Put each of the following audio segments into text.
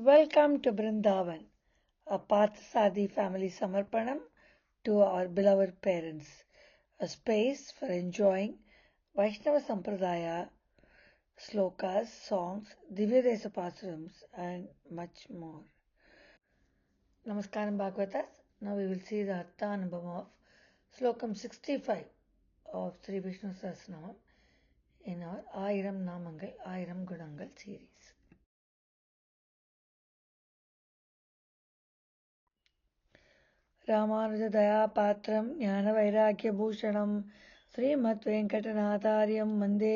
Welcome to Brindavan, a Parthasadi family Samarpanam to our beloved parents, a space for enjoying Vaishnava Sampradaya, slokas, songs, Divyadesa Pasarams, and much more. Namaskaram Bhagavatas. Now we will see the Arthanambam of Slokam 65 of Sri Vishnu Sahasranamam in our Ayiram Namangal, Ayiram Gunangal series. रामानुजदयापात्रं ज्ञानवैराग्यभूषणं श्रीमद्वेङ्कटनाथार्यं वन्दे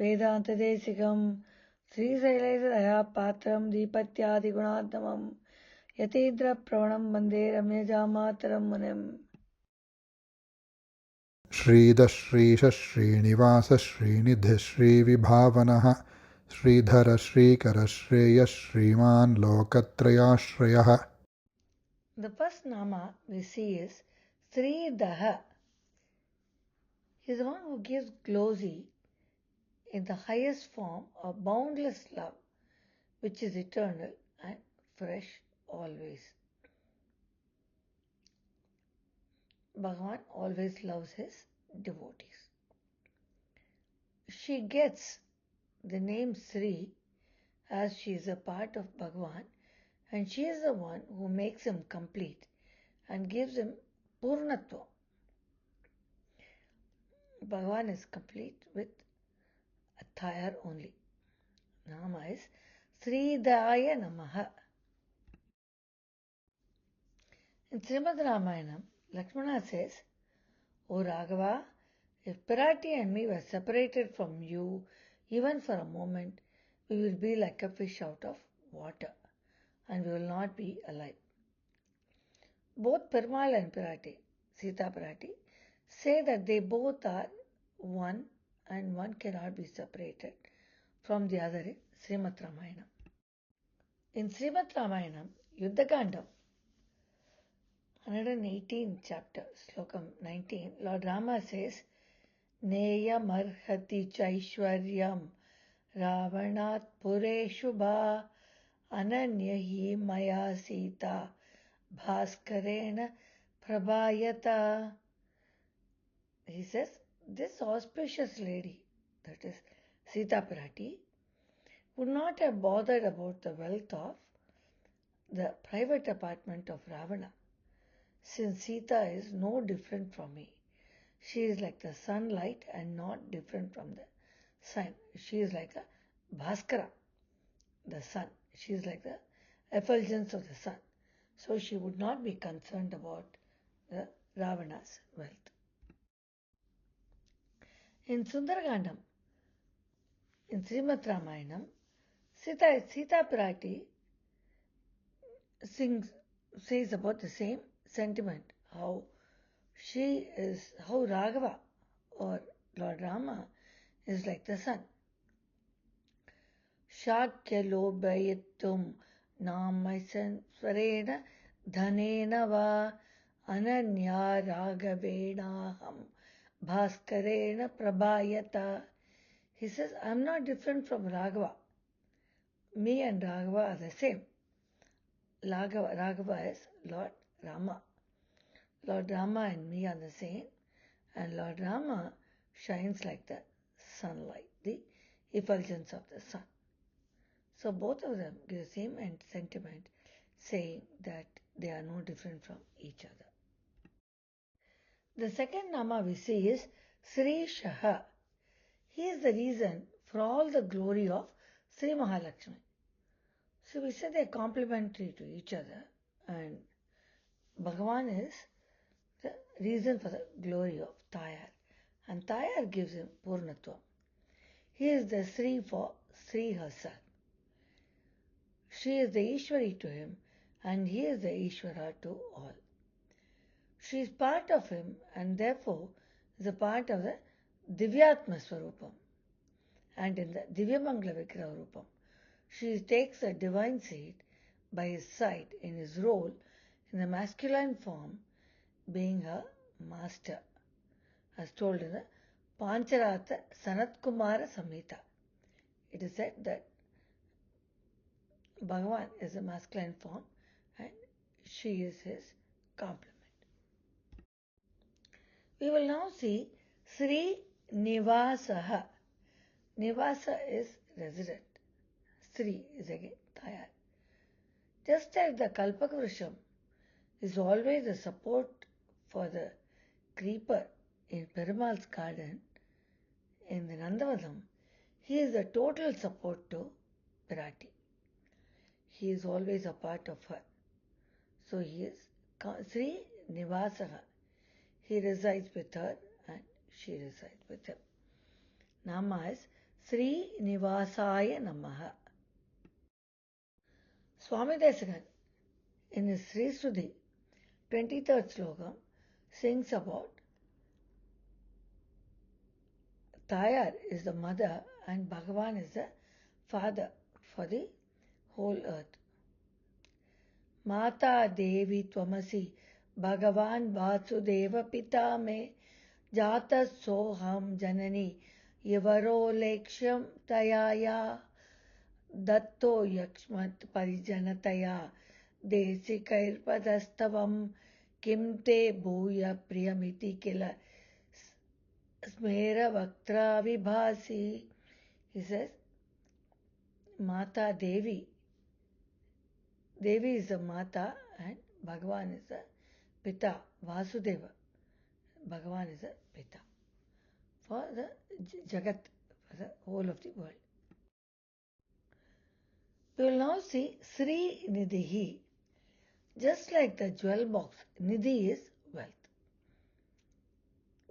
वेदान्तदेशिकं श्रीशैलेशदयापात्रं दीपत्यादिगुणात्मकं यतीन्द्रप्रवणं वन्दे रम्यजामातरं मुनिम् श्रीदश्रीशश्रीनिवासश्रीनिधिश्रीविभावनः श्रीधरश्रीकरश्रेयः श्रीमान् लोकत्रयाश्रयः. The first nama we see is Sri Daha. He is the one who gives glory in the highest form of boundless love, which is eternal and fresh always. Bhagavan always loves his devotees. She gets the name Sri as she is a part of Bhagavan, and she is the one who makes him complete and gives him Purnatva. Bhagavan is complete with a Thayar only. Nama is Sri Daya Namaha. In Srimad Ramayanam, Lakshmana says, O Raghava, if Pirati and me were separated from you even for a moment, we will be like a fish out of water and we will not be alive. Both Perumal and Pirati, Sita Pirati, say that they both are one and one cannot be separated from the other in Srimad Ramayana. In Srimad Ramayana, Yuddhakandam, 118th chapter, Slokam 19, Lord Rama says, Neyamarhati chaishwaryam Ravanat pure shubha ananyahi maya sita bhaskarena prabhayata. He says, this auspicious lady, that is Sita Pirati, would not have bothered about the wealth of the private apartment of Ravana, since Sita is no different from me. She is like the sunlight and not different from the sun. She is like the Bhaskara, the sun. She is like the effulgence of the sun. So she would not be concerned about the Ravana's wealth. In Sundaragandam, in Srimad Ramayanam, Sita Pirati says about the same sentiment, how Raghava or Lord Rama is like the sun. Shakyalobhayittum namasan swarena dhanena va ananya raghavenaham bhaskarena prabhayata. He says, I am not different from Raghava. Me and Raghava are the same. Raghava is Lord Rama. Lord Rama and me are the same, and Lord Rama shines like the sunlight, the effulgence of the sun. So both of them give the same sentiment, saying that they are no different from each other. The second nama we see is Sri Shaha. He is the reason for all the glory of Sri Mahalakshmi. So we say they are complementary to each other, and Bhagavan is the reason for the glory of Tayar, and Tayar gives him Purnatva. He is the Sri for Sri herself. She is the Ishwari to him, and he is the Ishwara to all. She is part of him, and therefore is a part of the Divyatma Swarupam. And in the Divyamangala Vigraha Rupam, she takes a divine seat by his side in his role in the masculine form, being her master, as told in the Pancharatha Sanat Kumara Samhita. It is said that Bhagavan is a masculine form and she is his complement. We will now see Sri Nivasaha. Nivasa is resident. Sri is again Tayar. Just as the Kalpakvrisham is always a support for the creeper in Perumal's garden, in the Nandavadam, he is the total support to Pirati. He is always a part of her. So he is Sri Nivasaha. He resides with her and she resides with him. Nama is Sri Nivasaya Namaha. Swami Desakan in his Sri Sruti 23rd sloka sings about Tayar is the mother and Bhagavan is the father for the whole earth. Mata Devi Tvamasi Bhagavan Vasudeva Pita Me Jata Soham Janani Yavaro Leksham Tayaya Datto Yakshmat Parijanataya Desikairpadastavam Kimte Bhuya Priyamiti Kila Smera Vaktra Vibhasi. He says, Mata Devi. Devi is a Mata and Bhagavan is a Pita. Vasudeva. Bhagavan is a Pita. For the Jagat, for the whole of the world. We will now see Sri Nidhi. Just like the jewel box, Nidhi is wealth.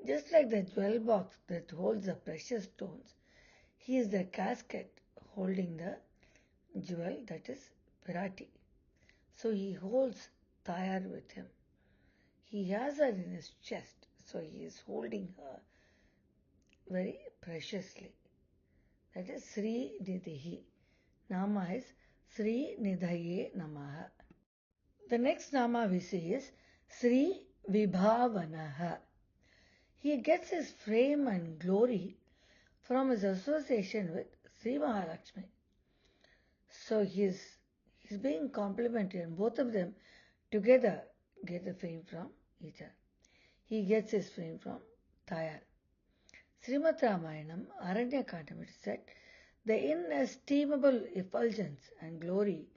Just like the jewel box that holds the precious stones, he is the casket holding the jewel, that is Pirati. So he holds Tayar with him. He has her in his chest, so he is holding her very preciously. That is Sri Nidhi. Nama is Sri Nidhaye Namaha. The next Nama we see is Sri Vibhavanaha. He gets his fame and glory from his association with Sri Mahalakshmi. So he's being complimented and both of them together get the fame from each other. He gets his fame from Tayar. Srimad Ramayanam, Aranyakandam, it is said, the inestimable effulgence and glory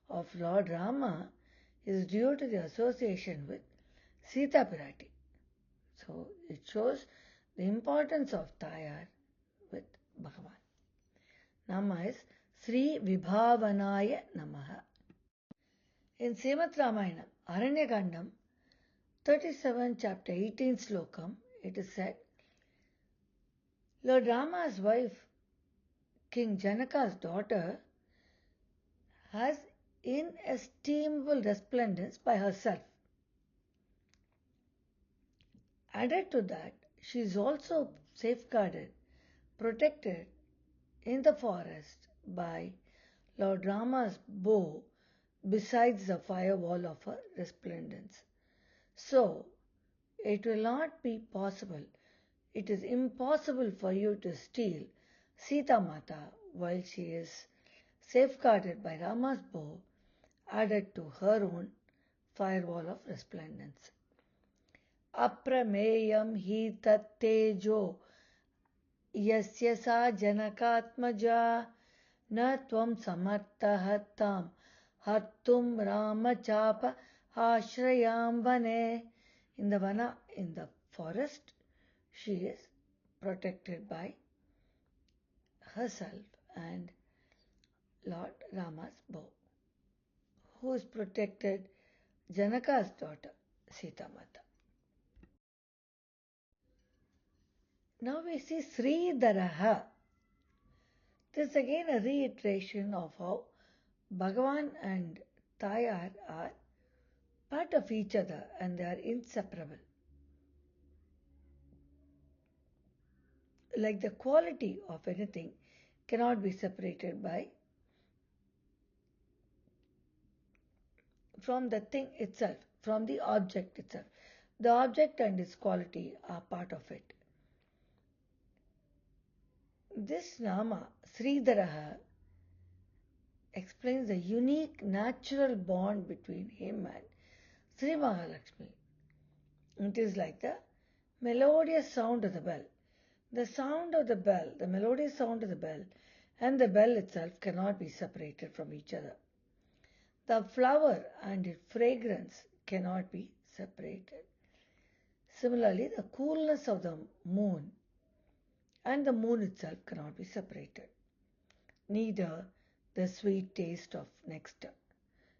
of Lord Rama is due to the association with Sita Pirati. So it shows the importance of Tayar with Bhagavan. Nama is Sri Vibhavanaya Namaha. In Srimad Ramayana, Aranyakandam, 37 chapter 18 slokam, it is said, Lord Rama's wife, King Janaka's daughter, has inestimable resplendence by herself. Added to that, she is also safeguarded, protected in the forest by Lord Rama's bow besides the firewall of her resplendence. So, it will not be possible, it is impossible for you to steal Sita Mata while she is safeguarded by Rama's bow added to her own firewall of resplendence. Aprameyam hi tat tejo yasya sa janakatmaja na tvam samartah tam hattum ramachapa ashrayam vane. In the vana, in the forest, she is protected by herself and Lord Rama's bow. Who is protected? Janaka's daughter, Sita Mata. Now we see Sri Daraha. This is again a reiteration of how Bhagavan and Tayar are part of each other and they are inseparable. Like the quality of anything cannot be separated from the thing itself, from the object itself. The object and its quality are part of it. This Nama, Sridharaha, explains the unique natural bond between him and Sri Mahalakshmi. It is like the melodious sound of the bell. The sound of the bell, the melodious sound of the bell, and the bell itself cannot be separated from each other. The flower and its fragrance cannot be separated. Similarly, the coolness of the moon and the moon itself cannot be separated. Neither the sweet taste of nectar.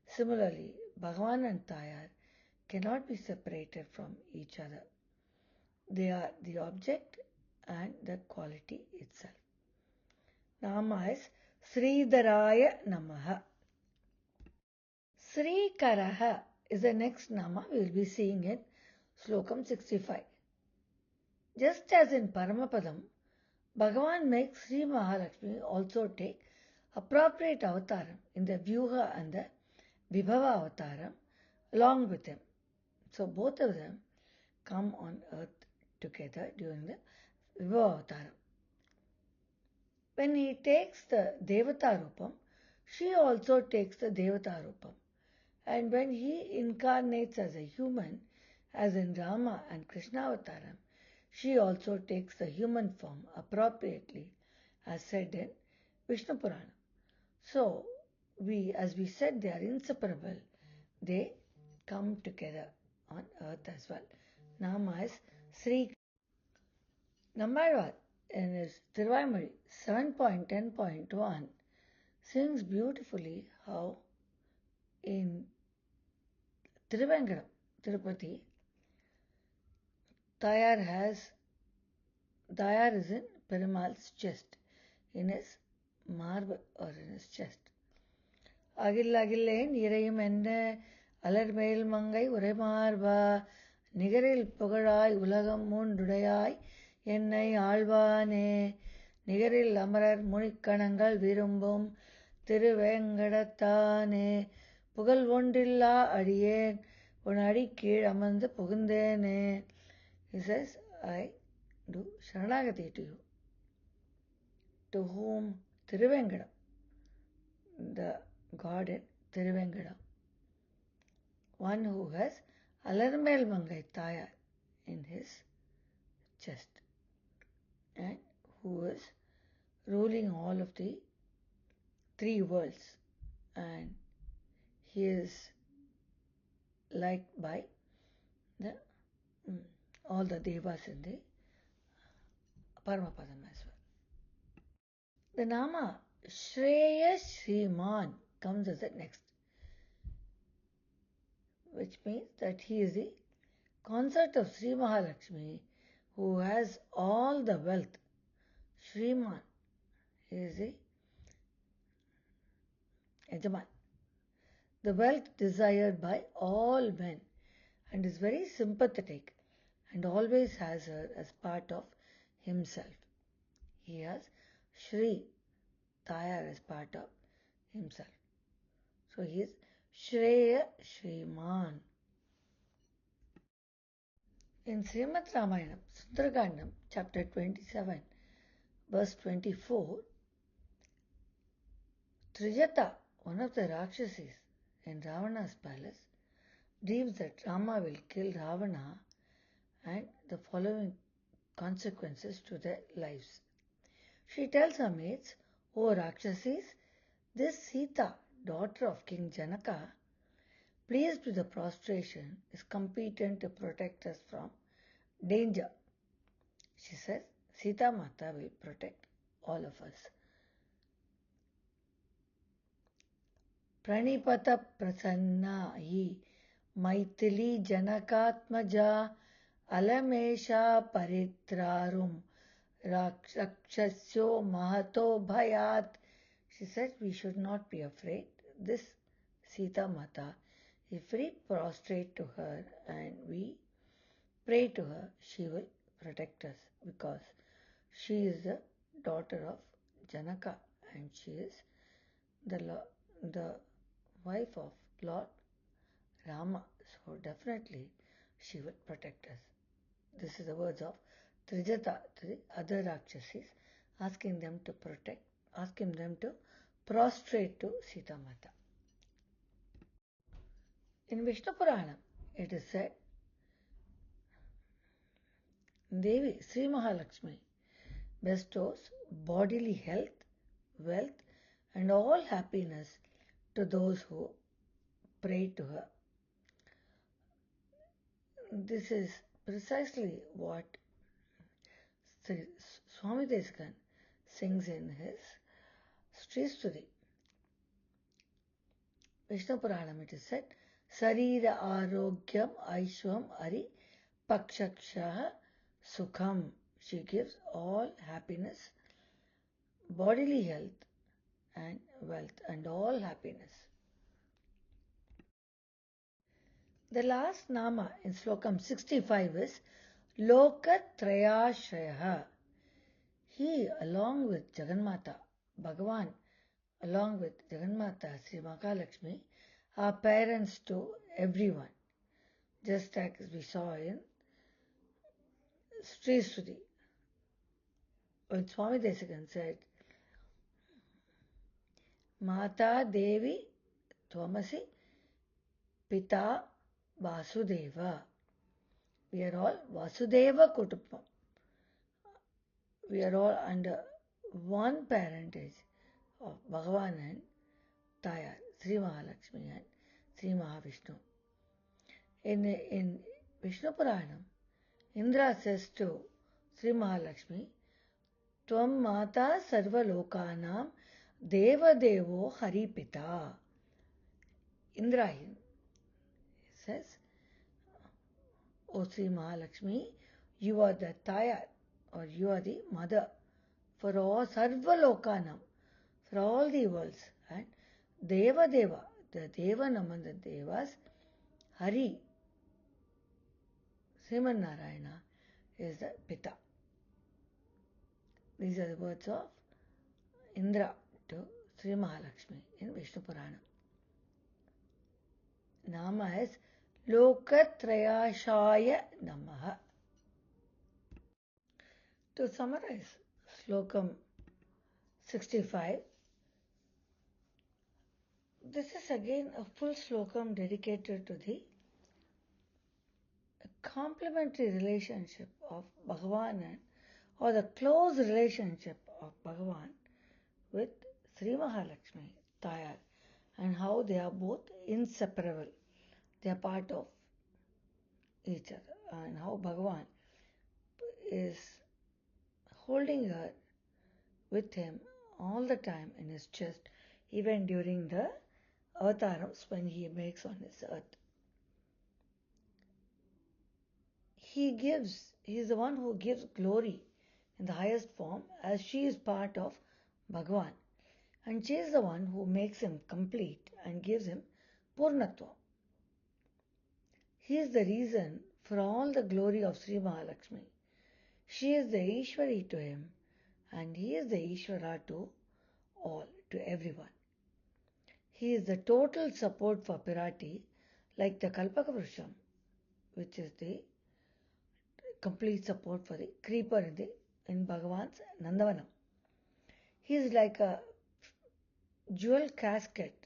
Similarly, Bhagavan and Tayar cannot be separated from each other. They are the object and the quality itself. Nama is Sridharaya Namaha. Sri Karaha is the next Nama we will be seeing in Slokam 65. Just as in Paramapadam, Bhagavan makes Sri Mahalakshmi also take appropriate avataram in the Vyuha and the Vibhava avataram along with him. So both of them come on earth together during the Vibhava avataram. When he takes the Devata Rupam, she also takes the Devata Rupam. And when he incarnates as a human, as in Rama and Krishna avataram, she also takes the human form appropriately, as said in Vishnu Purana. So, as we said, they are inseparable. They come together on earth as well. Nama is Sri. Nammalvar in his Tiruvamari 7.10.1 sings beautifully how in Tiruvengadam, Tirupati, Tayar is in Perumal's chest, in his marble or in his chest. அகில்லேன் இறையும் என்ன அலர்மேல் மங்கை உரைமார்பா நிகரில் புகழாய் உலகம் மூன்றுடையாய் என்னை ஆழ்வானே நிகரில் அமரர் முனிக்கணங்கள் விரும்பும் திருவேங்கடத்தானே புகழ் ஒன்றில்லா அடியேன் உன் அடிக்கீழ் அமர்ந்து புகுந்தேனே. He says, I do Sharanagati to you, to whom Tiruvengadam, the God in Tiruvengadam, one who has Alarmel Mangai Tayar in his chest and who is ruling all of the three worlds, and he is liked by all the devas in the Paramapadam as well. The Nama Shreya Shriman comes as the next, which means that he is the consort of Sri Mahalakshmi who has all the wealth. Shriman, he is the Yajaman, the wealth desired by all men, and is very sympathetic and always has her as part of himself. He has Shri Tayar as part of himself. So he is Shreya Shriman. In Srimad Ramayanam, Sundarakandam, chapter 27, verse 24, Trijata, one of the Rakshasis in Ravana's palace, dreams that Rama will kill Ravana and the following consequences to their lives. She tells her maids, O Rakshasis, this Sita, daughter of King Janaka, pleased with the prostration, is competent to protect us from danger. She says, Sita Mata will protect all of us. Pranipata prasanna hi Maithili Janakatmaja Alamesha Paritrarum Rakshasyo Mahato Bhayat. She said we should not be afraid. This Sita Mata, if we prostrate to her and we pray to her, she will protect us because she is the daughter of Janaka and she is the wife of Lord Rama. So definitely she will protect us. This is the words of Trijata to the other Rakshasis, asking them to prostrate to Sita Mata. In Vishnu Purana, it is said, Devi Sri Mahalakshmi bestows bodily health, wealth, and all happiness to those who pray to her. This is precisely what Swami Desikan sings in his Sri Stuti. Vishnu Puranam it is said, Sarira Arogyam Aishwam Ari Pakshakshaha Sukham. She gives all happiness, bodily health and wealth and all happiness. The last nama in Slokam 65 is Lokatrayashrayaha. He, along with Jagannatha, Bhagavan, along with Jagannatha, Sri Mahalakshmi, are parents to everyone. Just as we saw in Sri Stuti, when Swami Desikan said, Mata Devi Tvamasi Pita Vasudeva. We are all Vasudeva Kutumbam. We are all under one parentage of Bhagavan and Tayar, Sri Mahalakshmi and Sri Mahavishnu. In Vishnu Puranam, Indra says to Sri Mahalakshmi, Tvam Mata Sarva Lokanam Deva Devo Haripita. Indra says, O Sri Mahalakshmi, you are the Tayar, or you are the mother for all Sarva Lokanam, for all the worlds. And Deva Deva, the Deva Naman, the Devas, Hari, Sriman Narayana, is the Pita. These are the words of Indra to Sri Mahalakshmi in Vishnu Purana. Nama is Lokatrayashaya Namaha. To summarize Slokam 65, this is again a full Slokam dedicated to the complementary relationship of Bhagavan or the close relationship of Bhagavan with Sri Mahalakshmi, Tayar, and how they are both inseparable. They are part of each other, and how Bhagavan is holding her with him all the time in his chest, even during the avatarams when he makes on this earth. He is the one who gives glory in the highest form, as she is part of Bhagavan, and she is the one who makes him complete and gives him Purnatva. He is the reason for all the glory of Sri Mahalakshmi. She is the Ishwari to him, and he is the Ishvara to all, to everyone. He is the total support for Pirati, like the Kalpakavrusham, which is the complete support for the creeper in Bhagavan's Nandavanam. He is like a jewel casket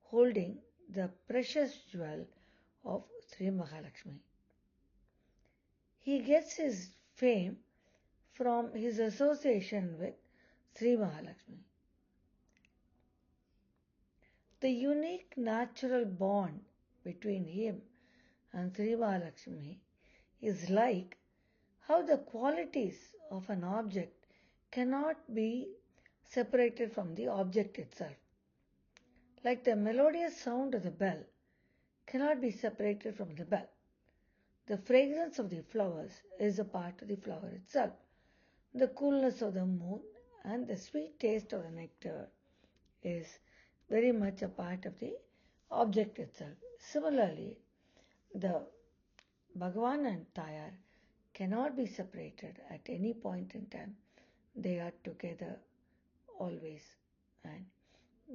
holding the precious jewel of Sri Mahalakshmi. He gets his fame from his association with Sri Mahalakshmi. The unique natural bond between him and Sri Mahalakshmi is like how the qualities of an object cannot be separated from the object itself. Like the melodious sound of the bell cannot be separated from the bell. The fragrance of the flowers is a part of the flower itself. The coolness of the moon and the sweet taste of the nectar is very much a part of the object itself. Similarly, the Bhagavan and Tayar cannot be separated at any point in time. They are together always, and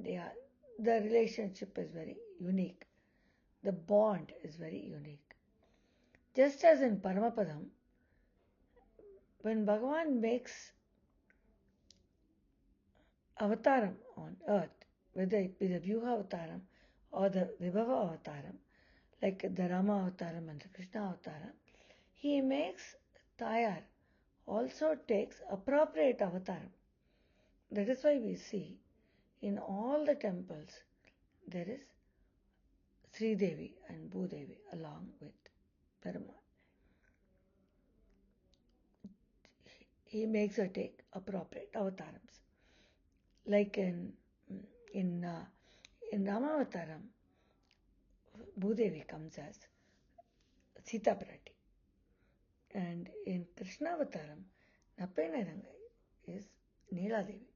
the relationship is very unique. The bond is very unique. Just as in Paramapadam, when Bhagavan makes avataram on earth, whether it be the Vyuha Avataram or the Vibhava Avataram, like the Rama Avataram and the Krishna Avataram, he makes Tayar also takes appropriate avataram. That is why we see in all the temples there is Sri Devi and Bhudevi along with Perumal. He makes her take appropriate avatarams. Like in Ramavataram, Bhudevi comes as Sita Prati. And in Krishna Avataram, Nappainarangai is Neela Devi.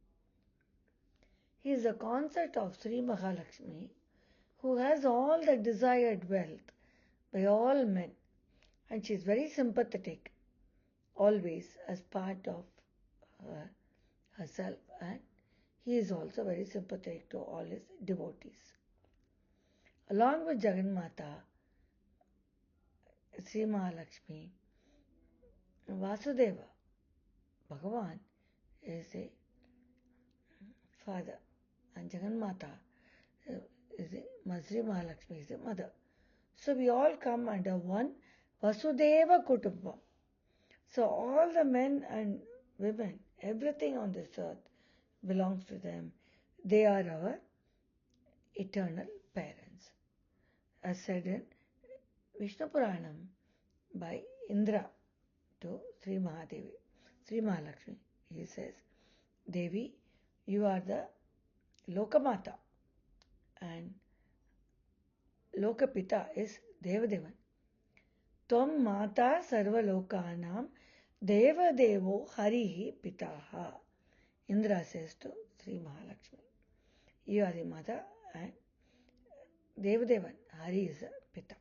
He is a consort of Sri Mahalakshmi who has all the desired wealth by all men, and she is very sympathetic always as part of herself, and he is also very sympathetic to all his devotees. Along with Jagannatha, Sri Mahalakshmi, Vasudeva, Bhagavan is a father, and Jagannatha is Sri Mahalakshmi is a mother. So we all come under one Vasudeva Kutumbam. So all the men and women, everything on this earth belongs to them. They are our eternal parents. As said in Vishnu Puranam by Indra to Sri Mahadevi, Sri Mahalakshmi, he says, Devi, you are the Lokamata and Lokapita is Devadevan. Tvam Mata Sarvalokanam Devadevo Harihi Pitaha. Indra says to Sri Mahalakshmi, you are the mother and Devadevan, Hari is the Pita.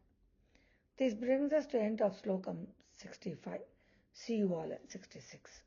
This brings us to the end of Slokam 65. See you all at 66.